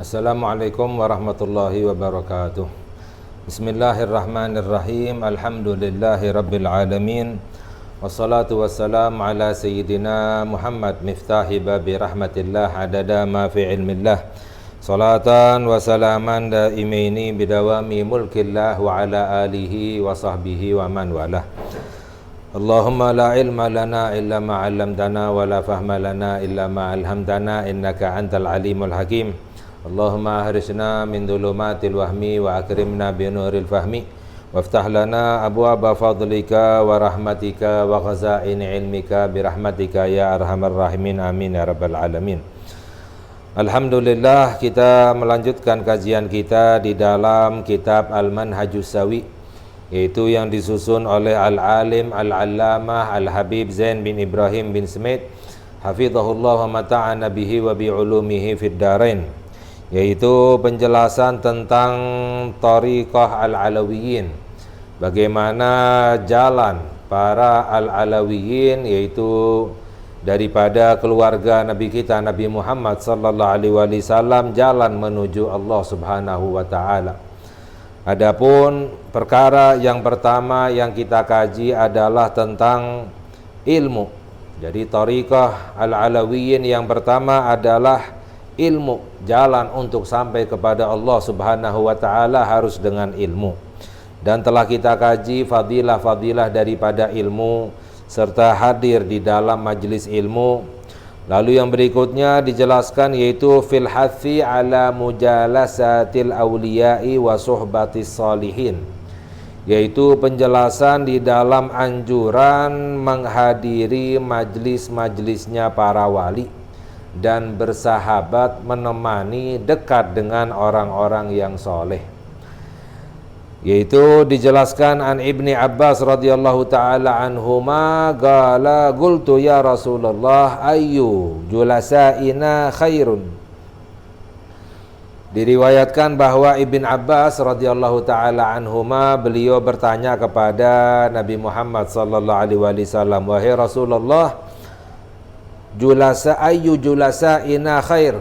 Assalamualaikum warahmatullahi wabarakatuh. Bismillahirrahmanirrahim. Alhamdulillahi rabbil alamin. Wassalatu wassalamu ala sayyidina Muhammad miftahi babi rahmatillah adada ma fi ilmillah. Salatan wa salaman daimaini bidawami mulkillah wa ala alihi wa sahbihi wa man walah. Allahumma la ilma lana illa ma 'allamtana wa la fahma lana illa ma 'allamtana innaka antal alimul hakim. Allahumma ahrisna min dhulumatil wahmi wa akrimna bi nuril fahmi waftah lana abwaaba fadlika wa rahmatika wa khazain ilmika bi rahmatika ya arhamar rahimin amin ya rabbal alamin. Alhamdulillah, kita melanjutkan kajian kita di dalam kitab Al-Manhajus Sawi, yaitu yang disusun oleh Al-Alim Al-Allamah Al-Habib Zain bin Ibrahim bin Smith hafizahullah wa mata'ana bihi wa bi ulumihi fid darain, yaitu penjelasan tentang Thariqah Al-Alawiyin, bagaimana jalan para Al-Alawiyin, yaitu daripada keluarga Nabi kita Nabi Muhammad sallallahu alaihi wasallam, jalan menuju Allah Subhanahu wa taala. Adapun perkara yang pertama yang kita kaji adalah tentang ilmu. Jadi Thariqah Al-Alawiyin yang pertama adalah ilmu. Jalan untuk sampai kepada Allah Subhanahu wa taala harus dengan ilmu. Dan telah kita kaji fadilah-fadilah daripada ilmu serta hadir di dalam majlis ilmu. Lalu yang berikutnya dijelaskan yaitu fil hathi ala mujalasatil awliya'i wa suhbatis salihin, yaitu penjelasan di dalam anjuran menghadiri majlis-majlisnya para wali dan bersahabat, menemani, dekat dengan orang-orang yang soleh. Yaitu dijelaskan an Ibni Abbas radhiyallahu ta'ala anhuma qala qultu ya Rasulullah ayyu julasaina khairun. Diriwayatkan bahwa Ibn Abbas radhiyallahu ta'ala anhuma, beliau bertanya kepada Nabi Muhammad sallallahu alaihi wasallam, wahai Rasulullah, ayyu julasaina khair,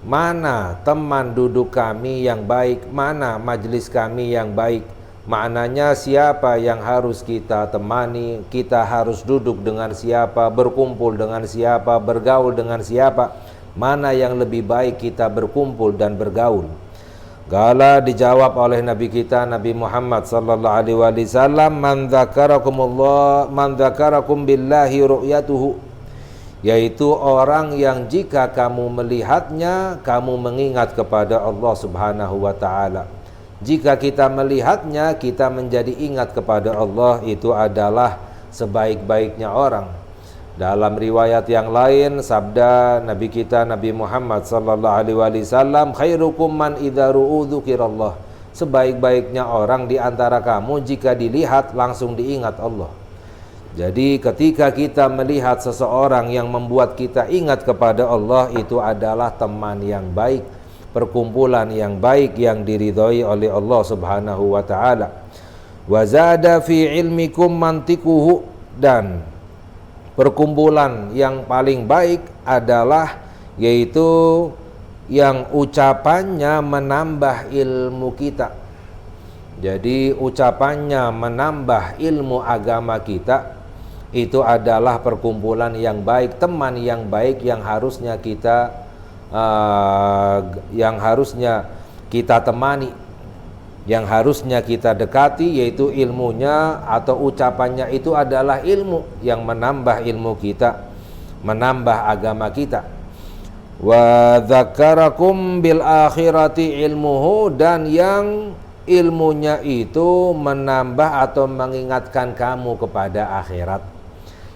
mana teman duduk kami yang baik, mana majlis kami yang baik. Maknanya siapa yang harus kita temani, kita harus duduk dengan siapa, berkumpul dengan siapa, bergaul dengan siapa, mana yang lebih baik kita berkumpul dan bergaul. Gala dijawab oleh Nabi kita Nabi Muhammad sallallahu alaihi wasallam, man dzakarakum billahi ru'yatuhu, yaitu orang yang jika kamu melihatnya, kamu mengingat kepada Allah Subhanahu wa ta'ala. Jika kita melihatnya, kita menjadi ingat kepada Allah, itu adalah sebaik-baiknya orang. Dalam riwayat yang lain, sabda Nabi kita Nabi Muhammad sallallahu alaihi wasallam, khairukum man idza ru'u dzukirallah, sebaik-baiknya orang di antara kamu jika dilihat langsung diingat Allah. Jadi ketika kita melihat seseorang yang membuat kita ingat kepada Allah, itu adalah teman yang baik, perkumpulan yang baik yang diridhoi oleh Allah Subhanahu wa taala. Wa zada fi ilmikum mantikuhu, dan perkumpulan yang paling baik adalah yaitu yang ucapannya menambah ilmu kita. Jadi ucapannya menambah ilmu agama kita, itu adalah perkumpulan yang baik, teman yang baik yang harusnya kita temani, yang harusnya kita dekati, yaitu ilmunya atau ucapannya itu adalah ilmu yang menambah ilmu kita, menambah agama kita. Wa dzakarakum bil akhirati ilmuhu, dan yang ilmunya itu menambah atau mengingatkan kamu kepada akhirat.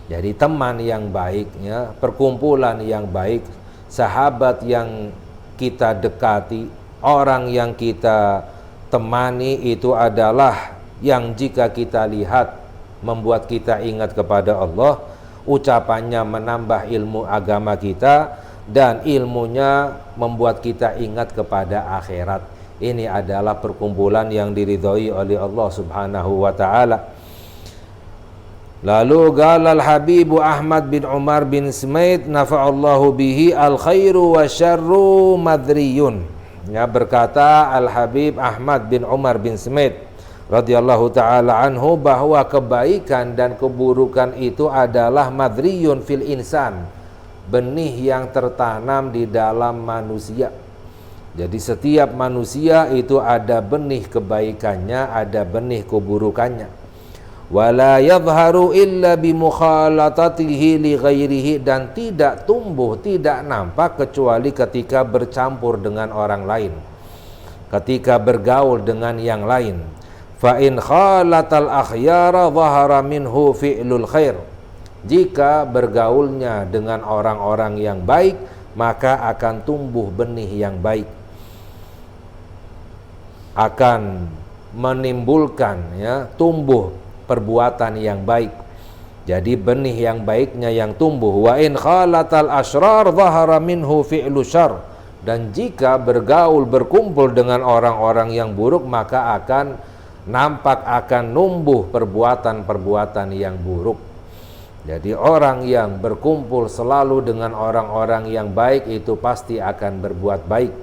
Jadi teman yang baik, ya, perkumpulan yang baik, sahabat yang kita dekati, orang yang kita temani, itu adalah yang jika kita lihat membuat kita ingat kepada Allah, ucapannya menambah ilmu agama kita, dan ilmunya membuat kita ingat kepada akhirat. Ini adalah perkumpulan yang diridhoi oleh Allah Subhanahu wa ta'ala. Lalu galal Habibu Ahmad bin Umar bin Smith nafa'allahu bihi al khairu wa syarru madriyun. Ya, berkata Al-Habib Ahmad bin Umar bin Smith radhiyallahu taala anhu bahwa kebaikan dan keburukan itu adalah madriyun fil insan, benih yang tertanam di dalam manusia. Jadi setiap manusia itu ada benih kebaikannya, ada benih keburukannya. Wala yadhharu illa bimukhalatatihi li ghairihi, dan tidak tumbuh, tidak nampak kecuali ketika bercampur dengan orang lain, ketika bergaul dengan yang lain. Fa in khalatal akhyara dhahara minhu fi'lul khair, jika bergaulnya dengan orang-orang yang baik maka akan tumbuh benih yang baik, akan menimbulkan tumbuh perbuatan yang baik. Jadi benih yang baiknya yang tumbuh. Wa in khalatal asyrar dhahara minhu fi'lu syarr, dan jika bergaul berkumpul dengan orang-orang yang buruk maka akan nampak, akan numbuh perbuatan-perbuatan yang buruk. Jadi orang yang berkumpul selalu dengan orang-orang yang baik itu pasti akan berbuat baik.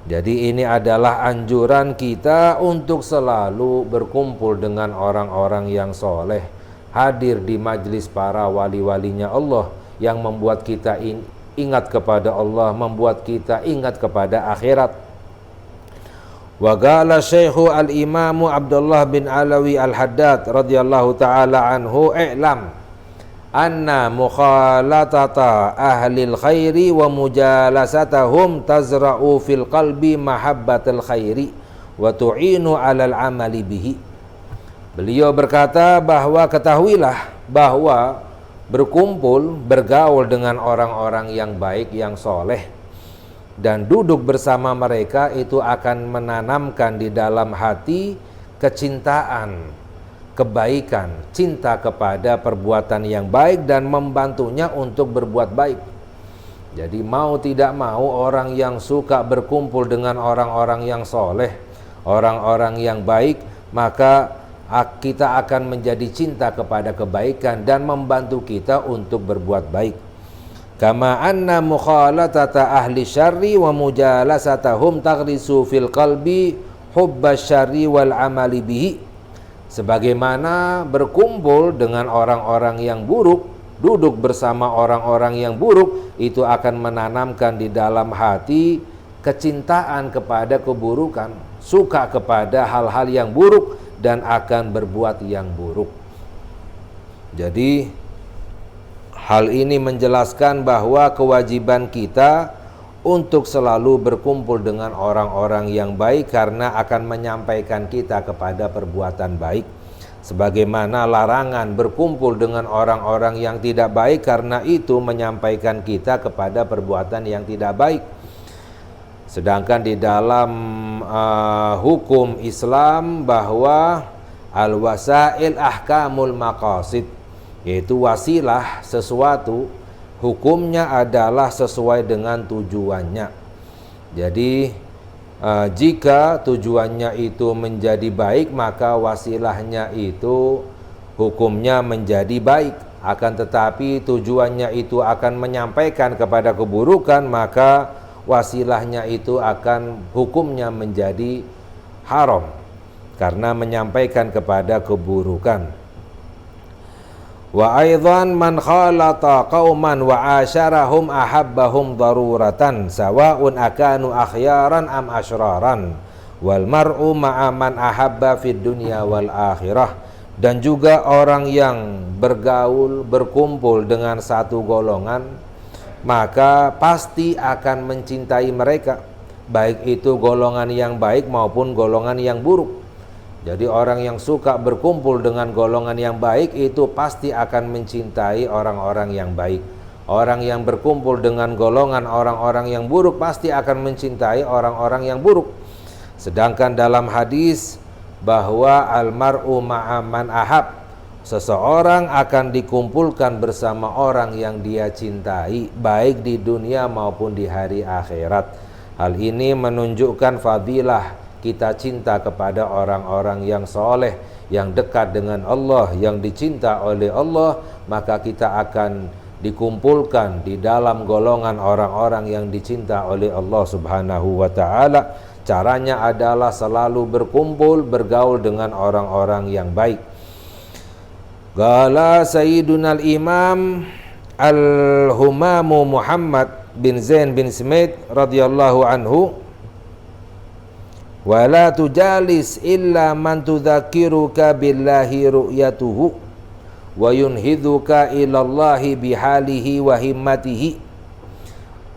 Jadi ini adalah anjuran kita untuk selalu berkumpul dengan orang-orang yang soleh, hadir di majlis para wali-walinya Allah yang membuat kita ingat kepada Allah, membuat kita ingat kepada akhirat. Wa qala Syekhu al-Imamu Abdullah bin Alawi al-Haddad radhiyallahu taala anhu, i'lam anna mukhalatata ahlil khairi wa mujalasatahum tazra'u fil qalbi mahabbatal khairi wa tu'inu 'alal amali bihi. Beliau berkata bahwa ketahuilah bahwa berkumpul, bergaul dengan orang-orang yang baik, yang soleh, dan duduk bersama mereka itu akan menanamkan di dalam hati kecintaan, kebaikan, cinta kepada perbuatan yang baik dan membantunya untuk berbuat baik. Jadi mau tidak mau orang yang suka berkumpul dengan orang-orang yang soleh, orang-orang yang baik, maka kita akan menjadi cinta kepada kebaikan dan membantu kita untuk berbuat baik. Kama anna mukhalatata ahli syarri wa mujalasatahum taghrisu fil qalbi hubbas syarri wal amali bihi. Sebagaimana berkumpul dengan orang-orang yang buruk, duduk bersama orang-orang yang buruk, itu akan menanamkan di dalam hati kecintaan kepada keburukan, suka kepada hal-hal yang buruk, dan akan berbuat yang buruk. Jadi hal ini menjelaskan bahwa kewajiban kita untuk selalu berkumpul dengan orang-orang yang baik karena akan menyampaikan kita kepada perbuatan baik. Sebagaimana larangan berkumpul dengan orang-orang yang tidak baik karena itu menyampaikan kita kepada perbuatan yang tidak baik. Sedangkan di dalam hukum Islam bahwa al-wasail ahkamul maqasid, yaitu wasilah sesuatu hukumnya adalah sesuai dengan tujuannya. Jadi jika tujuannya itu menjadi baik maka wasilahnya itu hukumnya menjadi baik. Akan tetapi tujuannya itu akan menyampaikan kepada keburukan maka wasilahnya itu akan hukumnya menjadi haram karena menyampaikan kepada keburukan. Wa aidan man khalata qauman wa asyarahum ahabbahum daruratan sawa'un akanu akhyaran am asyraran wal mar'u ma'a man ahabba fid dunya wal akhirah. Dan juga orang yang bergaul, berkumpul dengan satu golongan maka pasti akan mencintai mereka, baik itu golongan yang baik maupun golongan yang buruk. Jadi orang yang suka berkumpul dengan golongan yang baik itu pasti akan mencintai orang-orang yang baik. Orang yang berkumpul dengan golongan orang-orang yang buruk pasti akan mencintai orang-orang yang buruk. Sedangkan dalam hadis bahwa almar'u ma'aman ahab, seseorang akan dikumpulkan bersama orang yang dia cintai baik di dunia maupun di hari akhirat. Hal ini menunjukkan fadilah kita cinta kepada orang-orang yang soleh, yang dekat dengan Allah, yang dicinta oleh Allah, maka kita akan dikumpulkan di dalam golongan orang-orang yang dicinta oleh Allah Subhanahu wa taala. Caranya adalah selalu berkumpul, bergaul dengan orang-orang yang baik. Qala Sayyidunal Imam Al-Humamu Muhammad bin Zain bin Smith radhiyallahu anhu, wala tujalis illa man tudzakiruka billahi ru'yatuhu wa yunhidhuka ilallahi bihalihi wa himmatihi.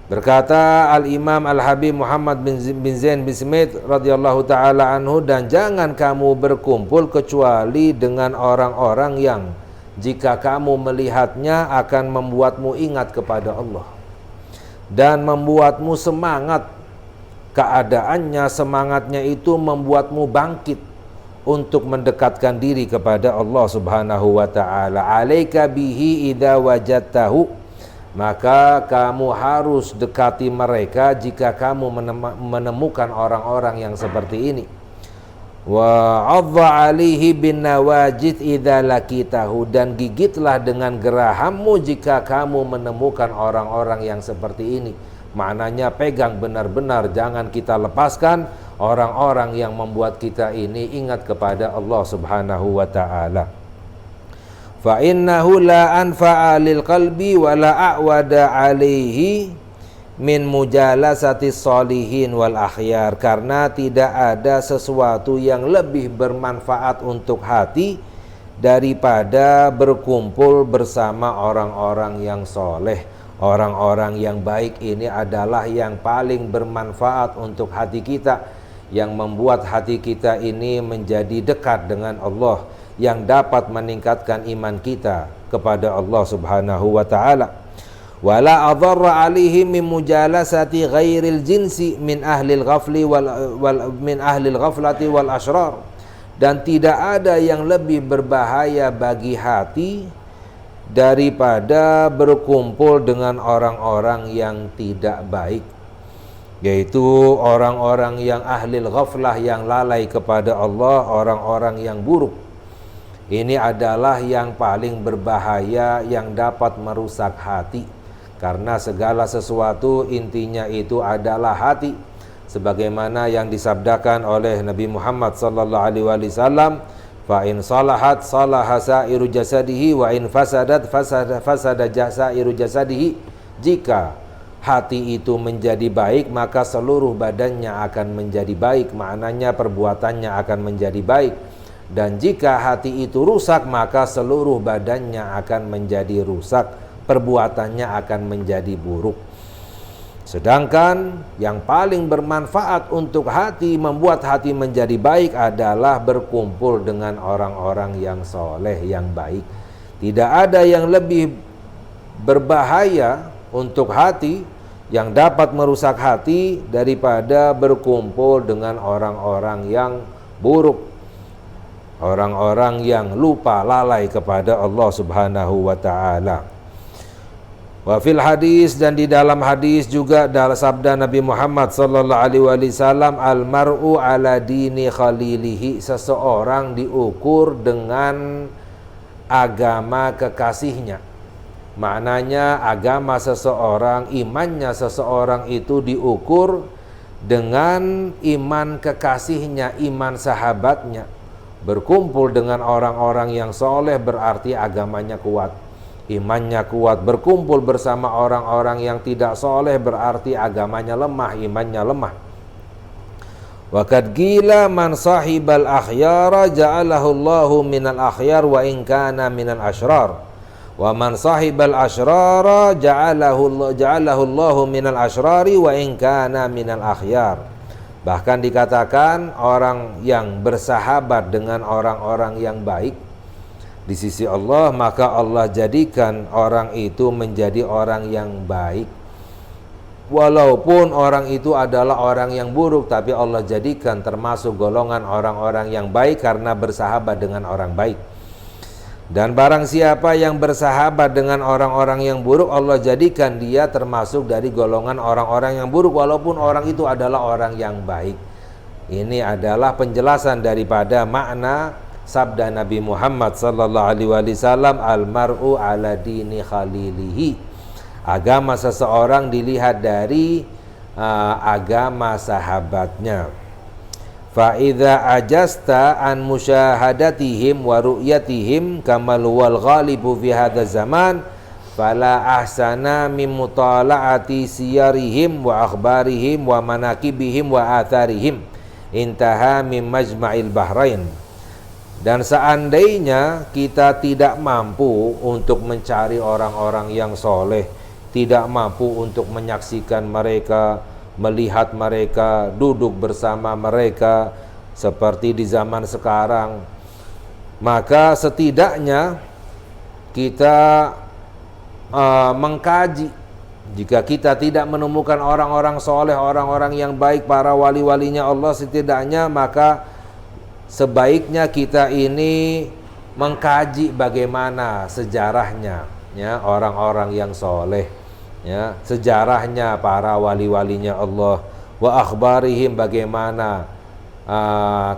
Berkata Al-Imam Al-Habib Muhammad bin Zain bin Smith radhiyallahu ta'ala anhu, dan jangan kamu berkumpul kecuali dengan orang-orang yang jika kamu melihatnya akan membuatmu ingat kepada Allah dan membuatmu semangat. Keadaannya, semangatnya itu membuatmu bangkit untuk mendekatkan diri kepada Allah Subhanahu wa ta'ala. Alaika bihi idza wajadtahu, maka kamu harus dekati mereka jika kamu menemukan orang-orang yang seperti ini. Wa 'adha 'alaihi bin nawajid idza laqitahu, dan gigitlah dengan gerahammu jika kamu menemukan orang-orang yang seperti ini. Maknanya pegang benar-benar, jangan kita lepaskan orang-orang yang membuat kita ini ingat kepada Allah Subhanahu wa ta'ala. Fa innahu la anfa'a lil qalbi wa la a'wada 'alaihi min mujalasati sholihin wal akhyar, karena tidak ada sesuatu yang lebih bermanfaat untuk hati daripada berkumpul bersama orang-orang yang soleh. Orang-orang yang baik ini adalah yang paling bermanfaat untuk hati kita, yang membuat hati kita ini menjadi dekat dengan Allah, yang dapat meningkatkan iman kita kepada Allah Subhanahu wa ta'ala. Wala adharra alaihi min mujalasati ghairil jinsi min ahlil ghafli min ahlil ghaflati wal ashrar, dan tidak ada yang lebih berbahaya bagi hati daripada berkumpul dengan orang-orang yang tidak baik, yaitu orang-orang yang ahlil ghaflah, yang lalai kepada Allah, orang-orang yang buruk. Ini adalah yang paling berbahaya, yang dapat merusak hati, karena segala sesuatu intinya itu adalah hati, sebagaimana yang disabdakan oleh Nabi Muhammad sallallahu alaihi wasallam, fa in salahat salaha sairu jasadihi wa in fasadat fasada sairu jasadihi. Jika hati itu menjadi baik, maka seluruh badannya akan menjadi baik, maknanya perbuatannya akan menjadi baik. Dan jika hati itu rusak, maka seluruh badannya akan menjadi rusak, perbuatannya akan menjadi buruk. Sedangkan yang paling bermanfaat untuk hati, membuat hati menjadi baik, adalah berkumpul dengan orang-orang yang soleh, yang baik. Tidak ada yang lebih berbahaya untuk hati, yang dapat merusak hati, daripada berkumpul dengan orang-orang yang buruk, orang-orang yang lupa, lalai kepada Allah Subhanahu wa ta'ala. Wa fil hadis, dan di dalam hadis juga dalam sabda Nabi Muhammad sallallahu alaihi wasallam, al mar'u ala dini khalilihi, seseorang diukur dengan agama kekasihnya. Maknanya agama seseorang, imannya seseorang itu diukur dengan iman kekasihnya, iman sahabatnya. Berkumpul dengan orang-orang yang soleh berarti agamanya kuat, imannya kuat. Berkumpul bersama orang-orang yang tidak soleh berarti agamanya lemah, imannya lemah. Wa qad qila man sahibal akhyara ja'alahu Allahu minal akhyar wa in kana minal ashrar, wa man sahibal ashrara ja'alahu Allahu minal ashrari wa in kana minal akhyar. Bahkan dikatakan orang yang bersahabat dengan orang-orang yang baik di sisi Allah, maka Allah jadikan orang itu menjadi orang yang baik. Walaupun orang itu adalah orang yang buruk, tapi Allah jadikan termasuk golongan orang-orang yang baik karena bersahabat dengan orang baik. Dan barang siapa yang bersahabat dengan orang-orang yang buruk, Allah jadikan dia termasuk dari golongan orang-orang yang buruk, walaupun orang itu adalah orang yang baik. Ini adalah penjelasan daripada makna sabda Nabi Muhammad sallallahu alaihi wasallam, al-mar'u ala dini khalilihi. Agama seseorang dilihat dari agama sahabatnya. Fa idza ajasta an musyahadatihim wa ru'yatihim kamal wal ghalibu fi hadha zaman fala ahsana min mutala'ati siyarihim wa akhbarihim wa manakibihim wa atharihim. Intaha min majma'il bahrain. Dan seandainya kita tidak mampu untuk mencari orang-orang yang soleh, tidak mampu untuk menyaksikan mereka, melihat mereka, duduk bersama mereka seperti di zaman sekarang, maka setidaknya kita mengkaji. Jika kita tidak menemukan orang-orang soleh, orang-orang yang baik, para wali-walinya Allah, setidaknya maka sebaiknya kita ini mengkaji bagaimana sejarahnya, ya, orang-orang yang soleh, ya, sejarahnya para wali-walinya Allah, wa akhbarihim, bagaimana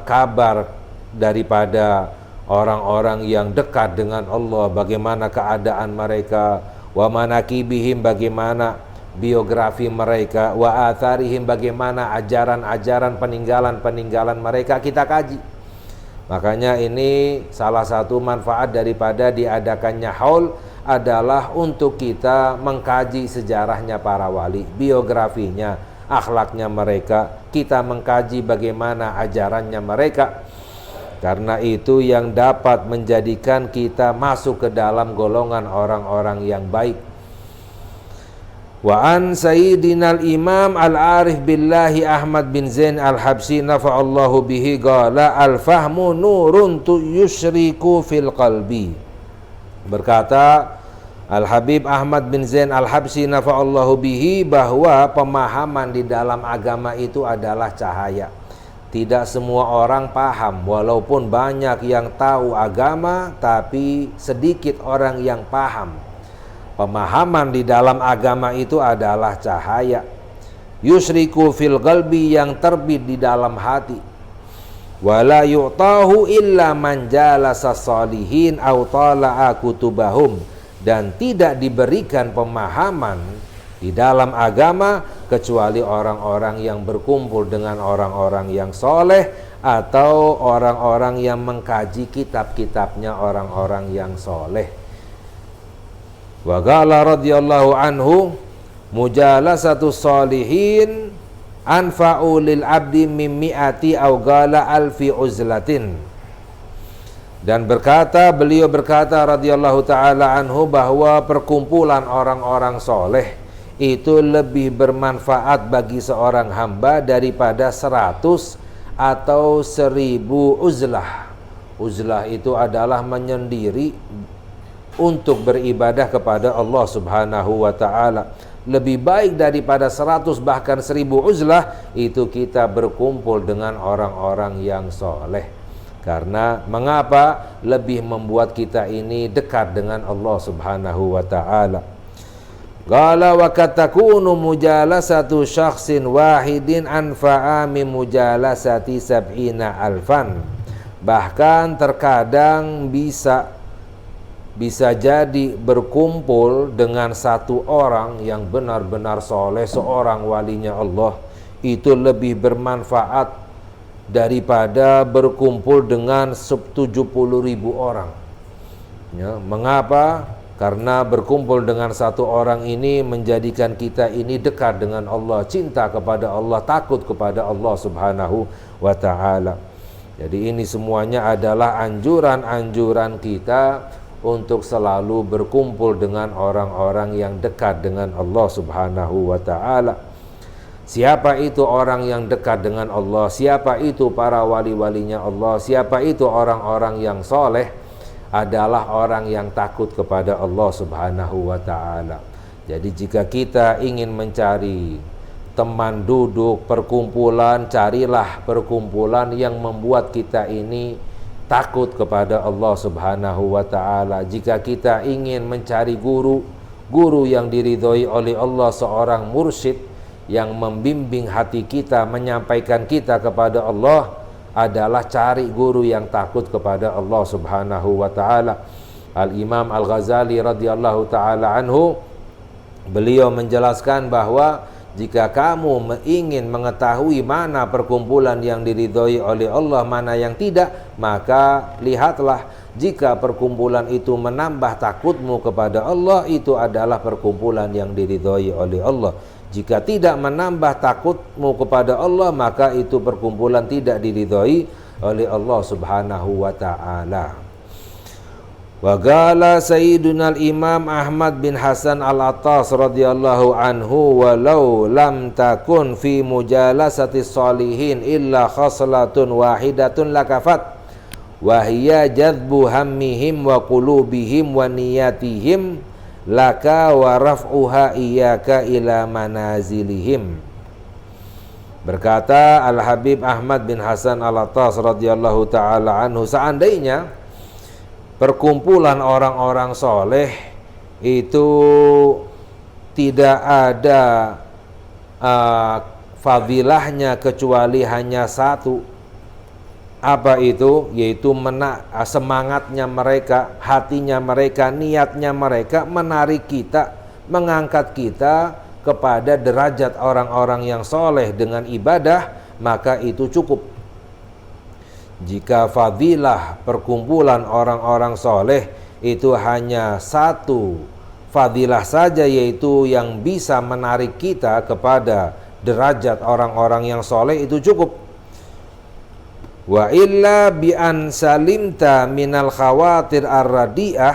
kabar daripada orang-orang yang dekat dengan Allah, bagaimana keadaan mereka, wa manakibihim, bagaimana biografi mereka, wa atharihim, bagaimana ajaran-ajaran peninggalan-peninggalan mereka, kita kaji. Makanya ini salah satu manfaat daripada diadakannya haul adalah untuk kita mengkaji sejarahnya para wali, biografinya, akhlaknya mereka, kita mengkaji bagaimana ajarannya mereka. Karena itu yang dapat menjadikan kita masuk ke dalam golongan orang-orang yang baik. Wa an sayyidina al-imam al-arif billahi Ahmad bin Zain al-Habsyi nafa'allahu bihi qala al-fahmu nurun yusyriku fil qalbi. Berkata Al-Habib Ahmad bin Zain al-Habsyi nafa'allahu bihi bahwa pemahaman di dalam agama itu adalah cahaya. Tidak semua orang paham, walaupun banyak yang tahu agama, tapi sedikit orang yang paham. Pemahaman di dalam agama itu adalah cahaya. Yusriku fil qalbi, yang terbit di dalam hati. Wala yu'tahu illa man jalasa salihin aw tala'a kutubahum. Dan tidak diberikan pemahaman di dalam agama kecuali orang-orang yang berkumpul dengan orang-orang yang soleh atau orang-orang yang mengkaji kitab-kitabnya orang-orang yang soleh. Wa qala radhiyallahu anhu mujalasatu salihin anfa'u lil abdi min mi'ati aw qala alfi uzlatin. Dan beliau berkata radhiyallahu ta'ala anhu bahwa perkumpulan orang-orang soleh itu lebih bermanfaat bagi seorang hamba daripada 100 atau 1000 uzlah. Uzlah itu adalah menyendiri untuk beribadah kepada Allah subhanahu wa ta'ala. Lebih baik daripada 100 bahkan 1000 uzlah itu kita berkumpul dengan orang-orang yang soleh. Karena mengapa? Lebih membuat kita ini dekat dengan Allah subhanahu wa ta'ala. Qala wa katakunu mujalasatu syakhsin wahidin anfa'a min mujalasati sab'ina alfan. Bahkan terkadang bisa jadi berkumpul dengan satu orang yang benar-benar soleh, seorang walinya Allah, itu lebih bermanfaat daripada berkumpul dengan 70.000 orang. Ya, mengapa? Karena berkumpul dengan satu orang ini menjadikan kita ini dekat dengan Allah, cinta kepada Allah, takut kepada Allah subhanahu wa ta'ala. Jadi ini semuanya adalah anjuran-anjuran kita untuk selalu berkumpul dengan orang-orang yang dekat dengan Allah subhanahu wa ta'ala. Siapa itu orang yang dekat dengan Allah? Siapa itu para wali-walinya Allah? Siapa itu orang-orang yang soleh? Adalah orang yang takut kepada Allah subhanahu wa ta'ala. Jadi jika kita ingin mencari teman duduk, perkumpulan, carilah perkumpulan yang membuat kita ini takut kepada Allah subhanahu wa ta'ala. Jika kita ingin mencari guru yang diridhoi oleh Allah, seorang mursyid yang membimbing hati kita, menyampaikan kita kepada Allah, adalah cari guru yang takut kepada Allah Subhanahu wa taala. Al-Imam Al-Ghazali radhiyallahu taala anhu, beliau menjelaskan bahwa jika kamu ingin mengetahui mana perkumpulan yang diridhoi oleh Allah, mana yang tidak, maka lihatlah, jika perkumpulan itu menambah takutmu kepada Allah, itu adalah perkumpulan yang diridhoi oleh Allah. Jika tidak menambah takutmu kepada Allah, maka itu perkumpulan tidak diridhoi oleh Allah Subhanahu wa ta'ala. Wa qala Sayyiduna al-Imam Ahmad bin Hasan al-Attas radhiyallahu anhu, walau lam takun fi mujalasati sholihin illa khaslatun wahidatun lakafat wa hiya jadbu hammihim wa qulubihim wa niyatihim laka wa raf'uha iyyaka ila manazilihim. Berkata Al-Habib Ahmad bin Hasan al-Attas radhiyallahu ta'ala anhu, seandainya perkumpulan orang-orang soleh itu tidak ada fadilahnya kecuali hanya satu. Apa itu? Yaitu semangatnya mereka, hatinya mereka, niatnya mereka menarik kita, mengangkat kita kepada derajat orang-orang yang soleh dengan ibadah, maka itu cukup. Jika fadilah perkumpulan orang-orang soleh itu hanya satu fadilah saja, yaitu yang bisa menarik kita kepada derajat orang-orang yang soleh, itu cukup. Wa illa bi an salimta minal khawatir ar-radi'ah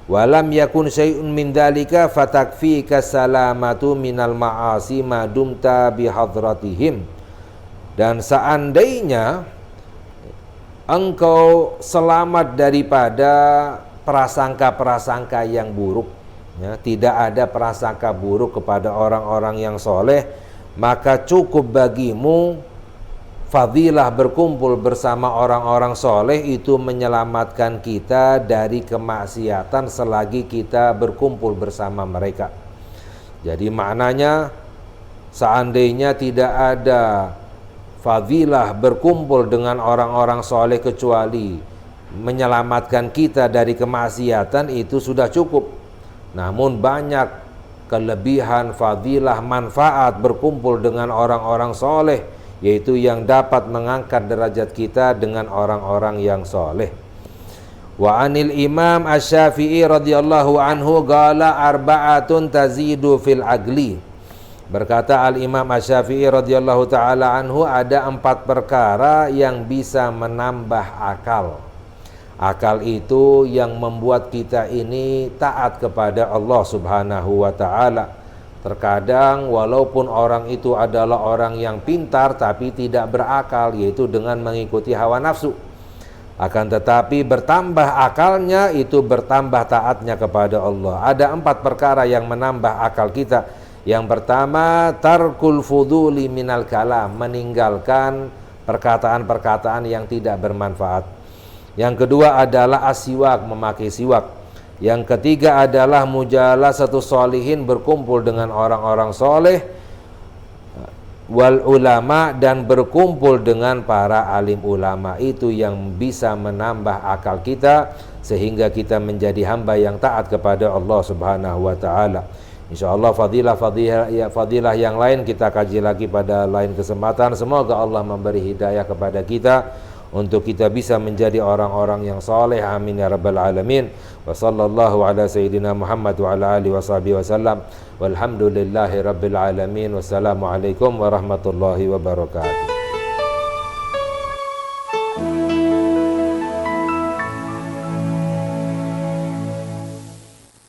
wa lam yakun syai'un min dzalika fatakfika salamatu minal ma'asi ma dumta bi hadratihim. Dan seandainya engkau selamat daripada prasangka-prasangka yang buruk, ya, tidak ada prasangka buruk kepada orang-orang yang soleh, maka cukup bagimu fadilah berkumpul bersama orang-orang soleh itu menyelamatkan kita dari kemaksiatan selagi kita berkumpul bersama mereka. Jadi maknanya, seandainya tidak ada fadilah berkumpul dengan orang-orang soleh kecuali menyelamatkan kita dari kemaksiatan, itu sudah cukup. Namun banyak kelebihan, fadilah, manfaat berkumpul dengan orang-orang soleh, yaitu yang dapat mengangkat derajat kita dengan orang-orang yang soleh. Wa anil Imam Asy-Syafi'i radhiyallahu anhu qala arba'atun tazidu fil agli. Berkata Al-Imam Asy-Syafi'i radhiyallahu ta'ala anhu, ada 4 perkara yang bisa menambah akal. Akal itu yang membuat kita ini taat kepada Allah Subhanahu wa ta'ala. Terkadang walaupun orang itu adalah orang yang pintar tapi tidak berakal, yaitu dengan mengikuti hawa nafsu. Akan tetapi bertambah akalnya itu bertambah taatnya kepada Allah. Ada 4 perkara yang menambah akal kita. Yang pertama, tarkul fuduli minal kalam, meninggalkan perkataan-perkataan yang tidak bermanfaat. Yang kedua adalah asyiwak, memakai siwak. Yang ketiga adalah mujalasatu sholihin, berkumpul dengan orang-orang soleh, wal ulama, dan berkumpul dengan para alim ulama. Itu yang bisa menambah akal kita sehingga kita menjadi hamba yang taat kepada Allah Subhanahu wa ta'ala. InsyaAllah fadilah yang lain kita kaji lagi pada lain kesempatan. Semoga Allah memberi hidayah kepada kita untuk kita bisa menjadi orang-orang yang saleh. Amin ya rabbal alamin. Wa sallallahu ala sayyidina Muhammad wa ala alihi washabihi wasallam. Walhamdulillahi rabbil alamin. Wassalamualaikum warahmatullahi wabarakatuh.